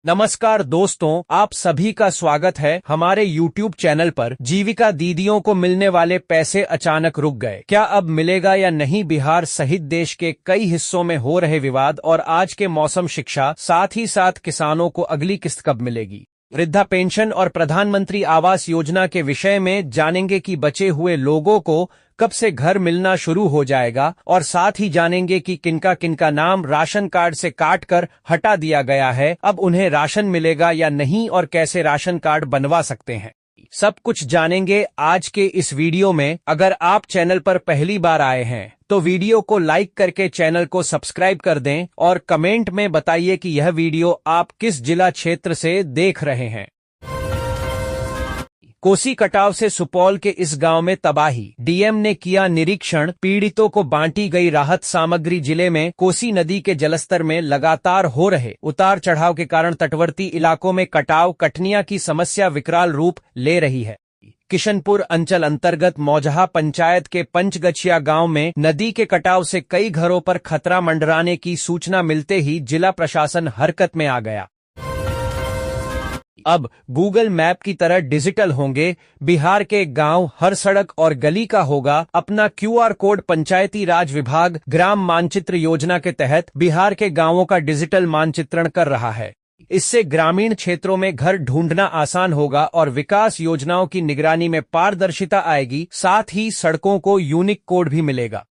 नमस्कार दोस्तों, आप सभी का स्वागत है हमारे YouTube चैनल पर। जीविका दीदियों को मिलने वाले पैसे अचानक रुक गए, क्या अब मिलेगा या नहीं? बिहार सहित देश के कई हिस्सों में हो रहे विवाद और आज के मौसम, शिक्षा, साथ ही साथ किसानों को अगली किस्त कब मिलेगी, वृद्धा पेंशन और प्रधानमंत्री आवास योजना के विषय में जानेंगे कि बचे हुए लोगों को कब से घर मिलना शुरू हो जाएगा और साथ ही जानेंगे कि किनका किनका नाम राशन कार्ड से काट कर हटा दिया गया है, अब उन्हें राशन मिलेगा या नहीं और कैसे राशन कार्ड बनवा सकते हैं। सब कुछ जानेंगे आज के इस वीडियो में। अगर आप चैनल पर पहली बार आए हैं तो वीडियो को लाइक करके चैनल को सब्सक्राइब कर दें और कमेंट में बताइए कि यह वीडियो आप किस जिला क्षेत्र से देख रहे हैं। कोसी कटाव से सुपौल के इस गांव में तबाही, डीएम ने किया निरीक्षण, पीड़ितों को बांटी गई राहत सामग्री। जिले में कोसी नदी के जलस्तर में लगातार हो रहे उतार चढ़ाव के कारण तटवर्ती इलाकों में कटाव कटनिया की समस्या विकराल रूप ले रही है। किशनपुर अंचल अंतर्गत मौजहा पंचायत के पंचगछिया गांव में नदी के कटाव से कई घरों पर खतरा मंडराने की सूचना मिलते ही जिला प्रशासन हरकत में आ गया। अब गूगल मैप की तरह डिजिटल होंगे बिहार के गांव, हर सड़क और गली का होगा अपना क्यूआर कोड। पंचायती राज विभाग ग्राम मानचित्र योजना के तहत बिहार के गांवों का डिजिटल मानचित्रण कर रहा है। इससे ग्रामीण क्षेत्रों में घर ढूंढना आसान होगा और विकास योजनाओं की निगरानी में पारदर्शिता आएगी। साथ ही सड़कों को यूनिक कोड भी मिलेगा।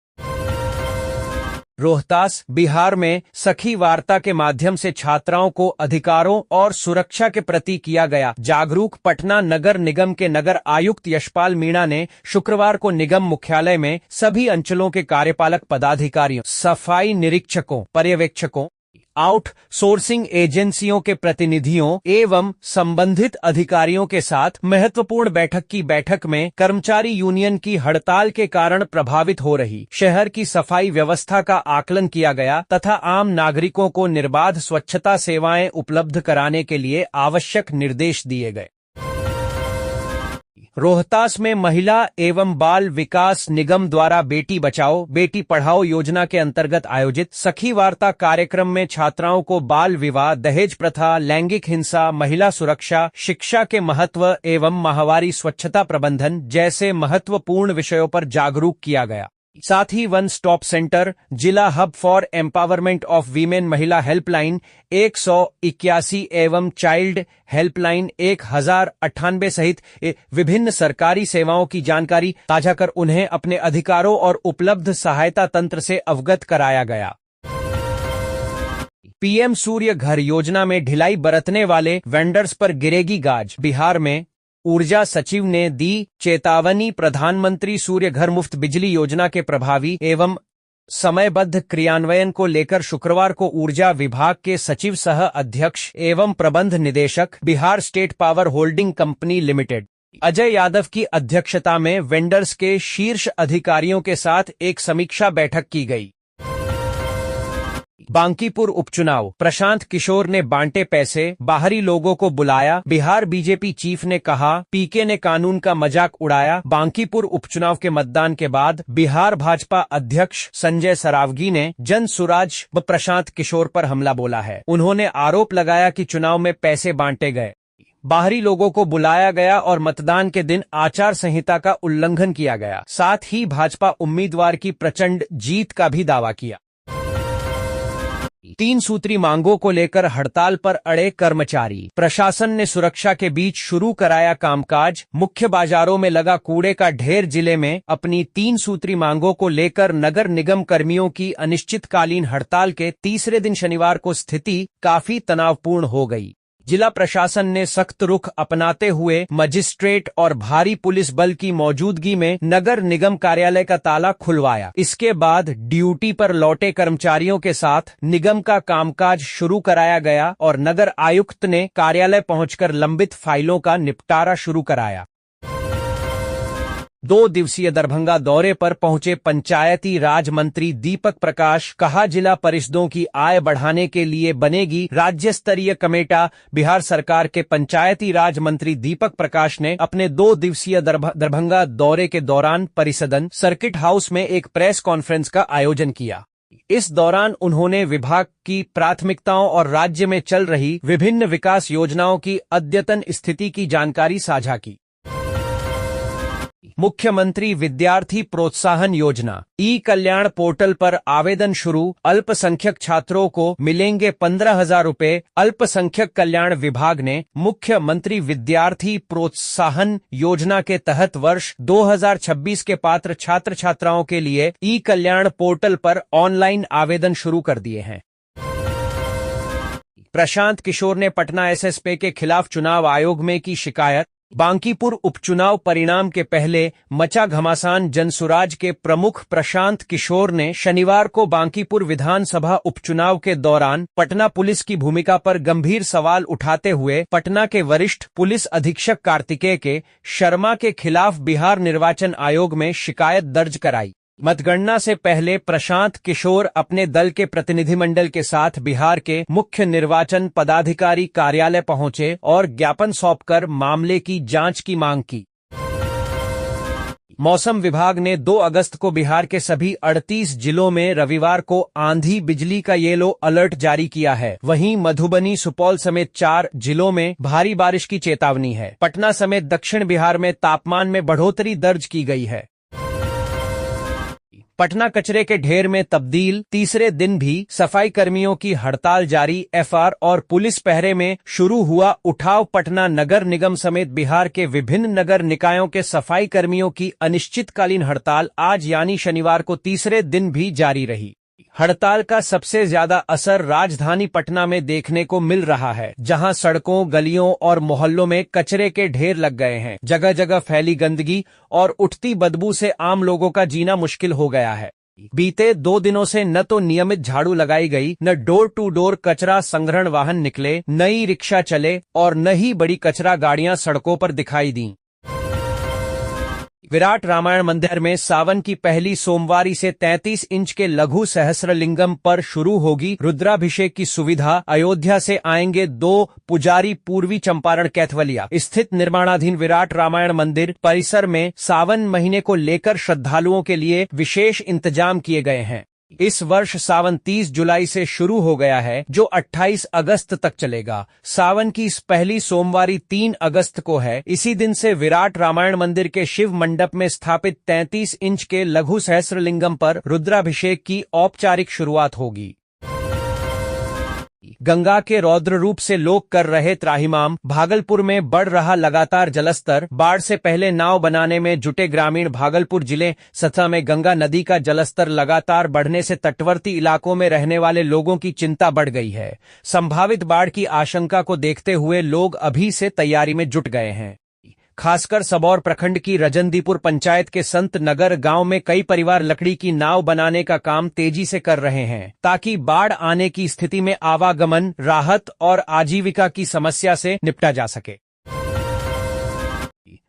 रोहतास, बिहार में सखी वार्ता के माध्यम से छात्राओं को अधिकारों और सुरक्षा के प्रति किया गया जागरूक। पटना नगर निगम के नगर आयुक्त यशपाल मीणा ने शुक्रवार को निगम मुख्यालय में सभी अंचलों के कार्यपालक पदाधिकारियों, सफाई निरीक्षकों, पर्यवेक्षकों, आउटसोर्सिंग एजेंसियों के प्रतिनिधियों एवं संबंधित अधिकारियों के साथ महत्वपूर्ण बैठक में कर्मचारी यूनियन की हड़ताल के कारण प्रभावित हो रही शहर की सफाई व्यवस्था का आकलन किया गया तथा आम नागरिकों को निर्बाध स्वच्छता सेवाएं उपलब्ध कराने के लिए आवश्यक निर्देश दिए गए। रोहतास में महिला एवं बाल विकास निगम द्वारा बेटी बचाओ बेटी पढ़ाओ योजना के अंतर्गत आयोजित सखी वार्ता कार्यक्रम में छात्राओं को बाल विवाह, दहेज प्रथा, लैंगिक हिंसा, महिला सुरक्षा, शिक्षा के महत्व एवं माहवारी स्वच्छता प्रबंधन जैसे महत्वपूर्ण विषयों पर जागरूक किया गया। साथ ही वन स्टॉप सेंटर, जिला hub for empowerment of women, महिला हेल्पलाइन 181 एवं चाइल्ड हेल्पलाइन 1098 सहित विभिन्न सरकारी सेवाओं की जानकारी साझा कर उन्हें अपने अधिकारों और उपलब्ध सहायता तंत्र से अवगत कराया गया। पीएम सूर्य घर योजना में ढिलाई बरतने वाले वेंडर्स पर गिरेगी गाज। बिहार में ऊर्जा सचिव ने दी चेतावनी। प्रधानमंत्री सूर्य घर मुफ्त बिजली योजना के प्रभावी एवं समयबद्ध क्रियान्वयन को लेकर शुक्रवार को ऊर्जा विभाग के सचिव सह अध्यक्ष एवं प्रबंध निदेशक Bihar state power holding company limited Ajay Yadav की अध्यक्षता में वेंडर्स के शीर्ष अधिकारियों के साथ एक समीक्षा बैठक की गई। बांकीपुर उपचुनाव, प्रशांत किशोर ने बांटे पैसे, बाहरी लोगों को बुलाया। बिहार बीजेपी चीफ ने कहा पीके ने कानून का मजाक उड़ाया। बांकीपुर उपचुनाव के मतदान के बाद बिहार भाजपा अध्यक्ष संजय सरावगी ने जन सुराज व प्रशांत किशोर पर हमला बोला है। उन्होंने आरोप लगाया कि चुनाव में पैसे बांटे गए, बाहरी लोगों को बुलाया गया और मतदान के दिन आचार संहिता का उल्लंघन किया गया। साथ ही भाजपा उम्मीदवार की प्रचंड जीत का भी दावा किया। 3 सूत्री मांगों को लेकर हड़ताल पर अड़े कर्मचारी, प्रशासन ने सुरक्षा के बीच शुरू कराया कामकाज। मुख्य बाजारों में लगा कूड़े का ढेर। जिले में अपनी 3 सूत्री मांगों को लेकर नगर निगम कर्मियों की अनिश्चितकालीन हड़ताल के तीसरे दिन शनिवार को स्थिति काफी तनावपूर्ण हो गई। जिला प्रशासन ने सख्त रुख अपनाते हुए मजिस्ट्रेट और भारी पुलिस बल की मौजूदगी में नगर निगम कार्यालय का ताला खुलवाया। इसके बाद ड्यूटी पर लौटे कर्मचारियों के साथ निगम का कामकाज शुरू कराया गया और नगर आयुक्त ने कार्यालय पहुंचकर लंबित फाइलों का निपटारा शुरू कराया। 2 दिवसीय दरभंगा दौरे पर पहुंचे पंचायती राज मंत्री दीपक प्रकाश, कहा जिला परिषदों की आय बढ़ाने के लिए बनेगी राज्य स्तरीय कमेटा। बिहार सरकार के पंचायती राज मंत्री दीपक प्रकाश ने अपने 2 दिवसीय दरभंगा दौरे के दौरान परिसदन सर्किट हाउस में एक प्रेस कॉन्फ्रेंस का आयोजन किया। इस दौरान उन्होंने विभाग की प्राथमिकताओं और राज्य में चल रही विभिन्न विकास योजनाओं की अद्यतन स्थिति की जानकारी साझा की। मुख्यमंत्री विद्यार्थी प्रोत्साहन योजना ई कल्याण पोर्टल पर आवेदन शुरू। अल्पसंख्यक छात्रों को मिलेंगे 15,000 रुपए। अल्पसंख्यक कल्याण विभाग ने मुख्यमंत्री विद्यार्थी प्रोत्साहन योजना के तहत वर्ष 2026 के पात्र छात्र छात्राओं के लिए ई कल्याण पोर्टल पर ऑनलाइन आवेदन शुरू कर दिए हैं। प्रशांत किशोर ने पटना एसएसपी के खिलाफ चुनाव आयोग में की शिकायत। बांकीपुर उपचुनाव परिणाम के पहले मचा घमासान। जनसुराज के प्रमुख प्रशांत किशोर ने शनिवार को बांकीपुर विधानसभा उपचुनाव के दौरान पटना पुलिस की भूमिका पर गंभीर सवाल उठाते हुए पटना के वरिष्ठ पुलिस अधीक्षक कार्तिकेय के शर्मा के खिलाफ बिहार निर्वाचन आयोग में शिकायत दर्ज कराई। मतगणना से पहले प्रशांत किशोर अपने दल के प्रतिनिधिमंडल के साथ बिहार के मुख्य निर्वाचन पदाधिकारी कार्यालय पहुंचे और ज्ञापन सौंपकर मामले की जांच की मांग की। मौसम विभाग ने 2 अगस्त को बिहार के सभी 38 जिलों में रविवार को आंधी बिजली का येलो अलर्ट जारी किया है। वहीं मधुबनी, सुपौल समेत 4 जिलों में भारी बारिश की चेतावनी है। पटना समेत दक्षिण बिहार में तापमान में बढ़ोतरी दर्ज की गई है। पटना कचरे के ढेर में तब्दील। तीसरे दिन भी सफाई कर्मियों की हड़ताल जारी। एफआर और पुलिस पहरे में शुरू हुआ उठाव। पटना नगर निगम समेत बिहार के विभिन्न नगर निकायों के सफाई कर्मियों की अनिश्चितकालीन हड़ताल आज यानी शनिवार को तीसरे दिन भी जारी रही। हड़ताल का सबसे ज्यादा असर राजधानी पटना में देखने को मिल रहा है, जहां सड़कों, गलियों और मोहल्लों में कचरे के ढेर लग गए हैं। जगह जगह फैली गंदगी और उठती बदबू से आम लोगों का जीना मुश्किल हो गया है। बीते 2 दिनों से न तो नियमित झाड़ू लगाई गई, न डोर टू डोर कचरा संग्रहण वाहन निकले, न ही रिक्शा चले और न ही बड़ी कचरा गाड़ियां सड़कों पर दिखाई दी। विराट रामायण मंदिर में सावन की पहली सोमवारी से 33 इंच के लघु सहस्रलिंगम पर शुरू होगी रुद्राभिषेक की सुविधा। अयोध्या से आएंगे 2 पुजारी। पूर्वी चंपारण कैथवलिया स्थित निर्माणाधीन विराट रामायण मंदिर परिसर में सावन महीने को लेकर श्रद्धालुओं के लिए विशेष इंतजाम किए गए हैं। इस वर्ष सावन 30 जुलाई से शुरू हो गया है, जो 28 अगस्त तक चलेगा। सावन की इस पहली सोमवारी 3 अगस्त को है। इसी दिन से विराट रामायण मंदिर के शिव मंडप में स्थापित 33 इंच के लघु सहस्रलिंगम पर रुद्राभिषेक की औपचारिक शुरुआत होगी। गंगा के रौद्र रूप से लोग कर रहे त्राहिमाम। भागलपुर में बढ़ रहा लगातार जलस्तर। बाढ़ से पहले नाव बनाने में जुटे ग्रामीण। भागलपुर जिले सतह में गंगा नदी का जलस्तर लगातार बढ़ने से तटवर्ती इलाकों में रहने वाले लोगों की चिंता बढ़ गई है। संभावित बाढ़ की आशंका को देखते हुए लोग अभी से तैयारी में जुट गए हैं। खासकर सबौर प्रखंड की रजनदीपुर पंचायत के संत नगर गांव में कई परिवार लकड़ी की नाव बनाने का काम तेजी से कर रहे हैं, ताकि बाढ़ आने की स्थिति में आवागमन, राहत और आजीविका की समस्या से निपटा जा सके।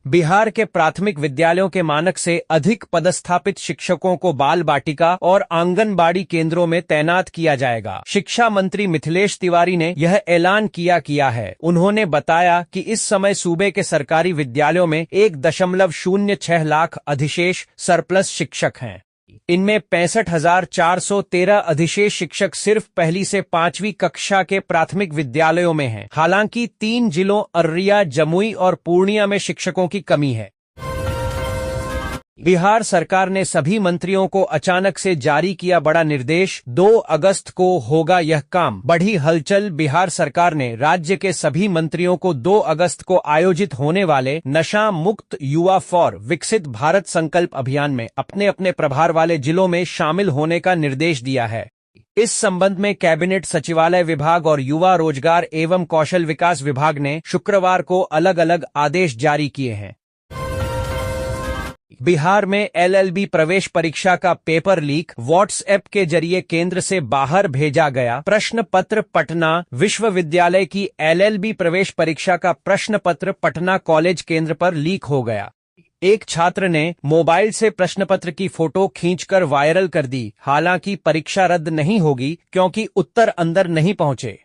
बिहार के प्राथमिक विद्यालयों के मानक से अधिक पदस्थापित शिक्षकों को बाल बाटिका और आंगनबाड़ी केंद्रों में तैनात किया जाएगा। शिक्षा मंत्री मिथिलेश तिवारी ने यह ऐलान किया है। उन्होंने बताया कि इस समय सूबे के सरकारी विद्यालयों में 1.06 लाख अधिशेष सरप्लस शिक्षक हैं। इनमें 65,413 अधिशेष शिक्षक सिर्फ पहली से 5वीं कक्षा के प्राथमिक विद्यालयों में हैं। हालांकि 3 जिलों अररिया, जमुई और पूर्णिया में शिक्षकों की कमी है। बिहार सरकार ने सभी मंत्रियों को अचानक से जारी किया बड़ा निर्देश। 2 अगस्त को होगा यह काम। बढ़ी हलचल। बिहार सरकार ने राज्य के सभी मंत्रियों को 2 अगस्त को आयोजित होने वाले नशा मुक्त युवा फॉर विकसित भारत संकल्प अभियान में अपने अपने प्रभार वाले जिलों में शामिल होने का निर्देश दिया है। इस संबंध में कैबिनेट सचिवालय विभाग और युवा रोजगार एवं कौशल विकास विभाग ने शुक्रवार को अलग अलग आदेश जारी किए हैं। बिहार में एलएलबी प्रवेश परीक्षा का पेपर लीक। व्हाट्सएप के जरिए केंद्र से बाहर भेजा गया प्रश्न पत्र। पटना विश्वविद्यालय की एलएलबी प्रवेश परीक्षा का प्रश्न पत्र पटना कॉलेज केंद्र पर लीक हो गया। एक छात्र ने मोबाइल से प्रश्न पत्र की फोटो खींचकर वायरल कर दी। हालांकि परीक्षा रद्द नहीं होगी, क्योंकि उत्तर अंदर नहीं पहुंचे।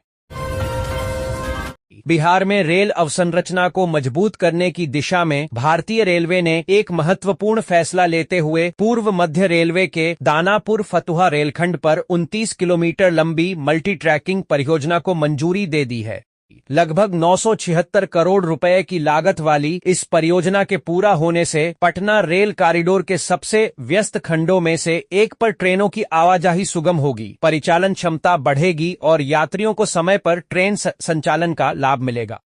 बिहार में रेल अवसंरचना को मजबूत करने की दिशा में भारतीय रेलवे ने एक महत्वपूर्ण फैसला लेते हुए पूर्व मध्य रेलवे के दानापुर फतुहा रेलखंड पर 29 किलोमीटर लंबी मल्टी ट्रैकिंग परियोजना को मंजूरी दे दी है। लगभग 976 करोड़ रुपए की लागत वाली इस परियोजना के पूरा होने से पटना रेल कॉरिडोर के सबसे व्यस्त खंडों में से एक पर ट्रेनों की आवाजाही सुगम होगी, परिचालन क्षमता बढ़ेगी और यात्रियों को समय पर ट्रेन संचालन का लाभ मिलेगा।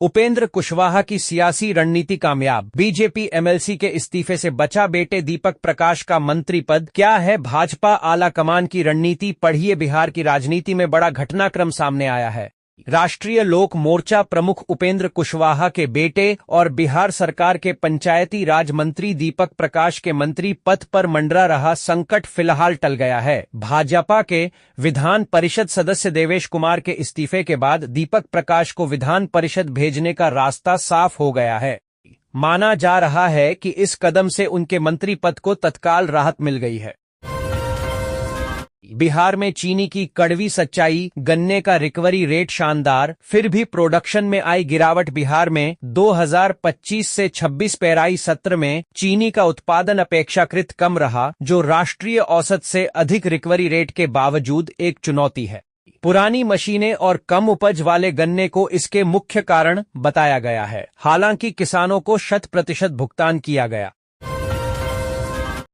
उपेंद्र कुशवाहा की सियासी रणनीति कामयाब, बीजेपी एमएलसी के इस्तीफे से बचा बेटे दीपक प्रकाश का मंत्री पद, क्या है भाजपा आला कमान की रणनीति? पढ़िए, बिहार की राजनीति में बड़ा घटनाक्रम सामने आया है। राष्ट्रीय लोक मोर्चा प्रमुख उपेंद्र कुशवाहा के बेटे और बिहार सरकार के पंचायती राज मंत्री दीपक प्रकाश के मंत्री पद पर मंडरा रहा संकट फिलहाल टल गया है। भाजपा के विधान परिषद सदस्य देवेश कुमार के इस्तीफे के बाद दीपक प्रकाश को विधान परिषद भेजने का रास्ता साफ हो गया है। माना जा रहा है कि इस कदम से उनके मंत्री पद को तत्काल राहत मिल गई है। बिहार में चीनी की कड़वी सच्चाई, गन्ने का रिकवरी रेट शानदार, फिर भी प्रोडक्शन में आई गिरावट। बिहार में 2025 से 26 पेराई सत्र में चीनी का उत्पादन अपेक्षाकृत कम रहा, जो राष्ट्रीय औसत से अधिक रिकवरी रेट के बावजूद एक चुनौती है। पुरानी मशीनें और कम उपज वाले गन्ने को इसके मुख्य कारण बताया गया है। हालांकि किसानों को 100% भुगतान किया गया।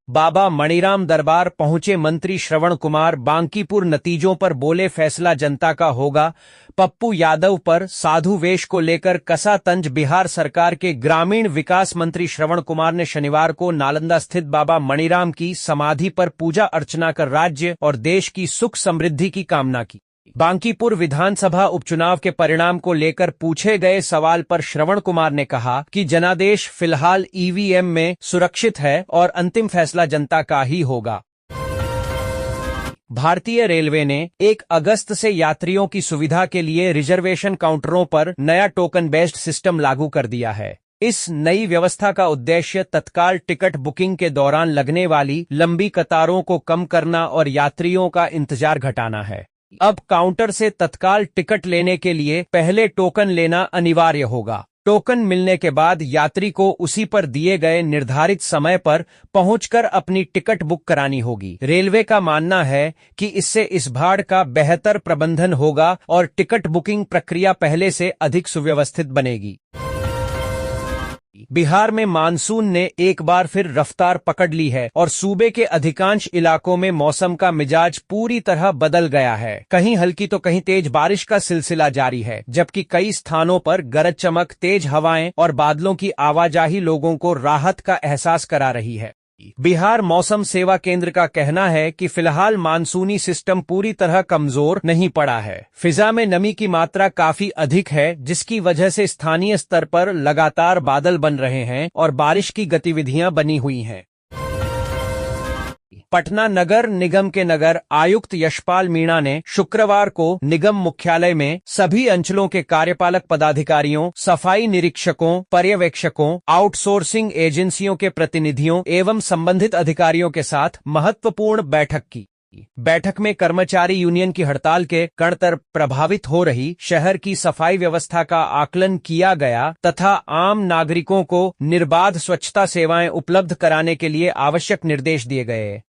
बाबा मणिराम दरबार पहुंचे मंत्री श्रवण कुमार, बांकीपुर नतीजों पर बोले फैसला जनता का होगा। पप्पू यादव पर साधु वेश को लेकर कसा तंज। बिहार सरकार के ग्रामीण विकास मंत्री श्रवण कुमार ने शनिवार को नालंदा स्थित बाबा मणिराम की समाधि पर पूजा अर्चना कर राज्य और देश की सुख समृद्धि की कामना की। बांकीपुर विधानसभा उपचुनाव के परिणाम को लेकर पूछे गए सवाल पर श्रवण कुमार ने कहा कि जनादेश फिलहाल ईवीएम में सुरक्षित है और अंतिम फैसला जनता का ही होगा। भारतीय रेलवे ने 1 अगस्त से यात्रियों की सुविधा के लिए रिजर्वेशन काउंटरों पर नया टोकन बेस्ड सिस्टम लागू कर दिया है। इस नई व्यवस्था का उद्देश्य तत्काल टिकट बुकिंग के दौरान लगने वाली लंबी कतारों को कम करना और यात्रियों का इंतजार घटाना है। अब काउंटर से तत्काल टिकट लेने के लिए पहले टोकन लेना अनिवार्य होगा। टोकन मिलने के बाद यात्री को उसी पर दिए गए निर्धारित समय पर पहुंचकर अपनी टिकट बुक करानी होगी। रेलवे का मानना है कि इससे इस भाड़ का बेहतर प्रबंधन होगा और टिकट बुकिंग प्रक्रिया पहले से अधिक सुव्यवस्थित बनेगी। बिहार में मानसून ने एक बार फिर रफ्तार पकड़ ली है और सूबे के अधिकांश इलाकों में मौसम का मिजाज पूरी तरह बदल गया है। कहीं हल्की तो कहीं तेज बारिश का सिलसिला जारी है, जबकि कई स्थानों पर गरज चमक, तेज हवाएं और बादलों की आवाजाही लोगों को राहत का एहसास करा रही है। बिहार मौसम सेवा केंद्र का कहना है कि फिलहाल मानसूनी सिस्टम पूरी तरह कमजोर नहीं पड़ा है। फिजा में नमी की मात्रा काफी अधिक है, जिसकी वजह से स्थानीय स्तर पर लगातार बादल बन रहे हैं और बारिश की गतिविधियां बनी हुई हैं। पटना नगर निगम के नगर आयुक्त यशपाल मीणा ने शुक्रवार को निगम मुख्यालय में सभी अंचलों के कार्यपालक पदाधिकारियों, सफाई निरीक्षकों, पर्यवेक्षकों, आउटसोर्सिंग एजेंसियों के प्रतिनिधियों एवं संबंधित अधिकारियों के साथ महत्वपूर्ण बैठक की। बैठक में कर्मचारी यूनियन की हड़ताल के कड़तर प्रभावित हो रही शहर की सफाई व्यवस्था का आकलन किया गया तथा आम नागरिकों को निर्बाध स्वच्छता सेवाएं उपलब्ध कराने के लिए आवश्यक निर्देश दिए गए।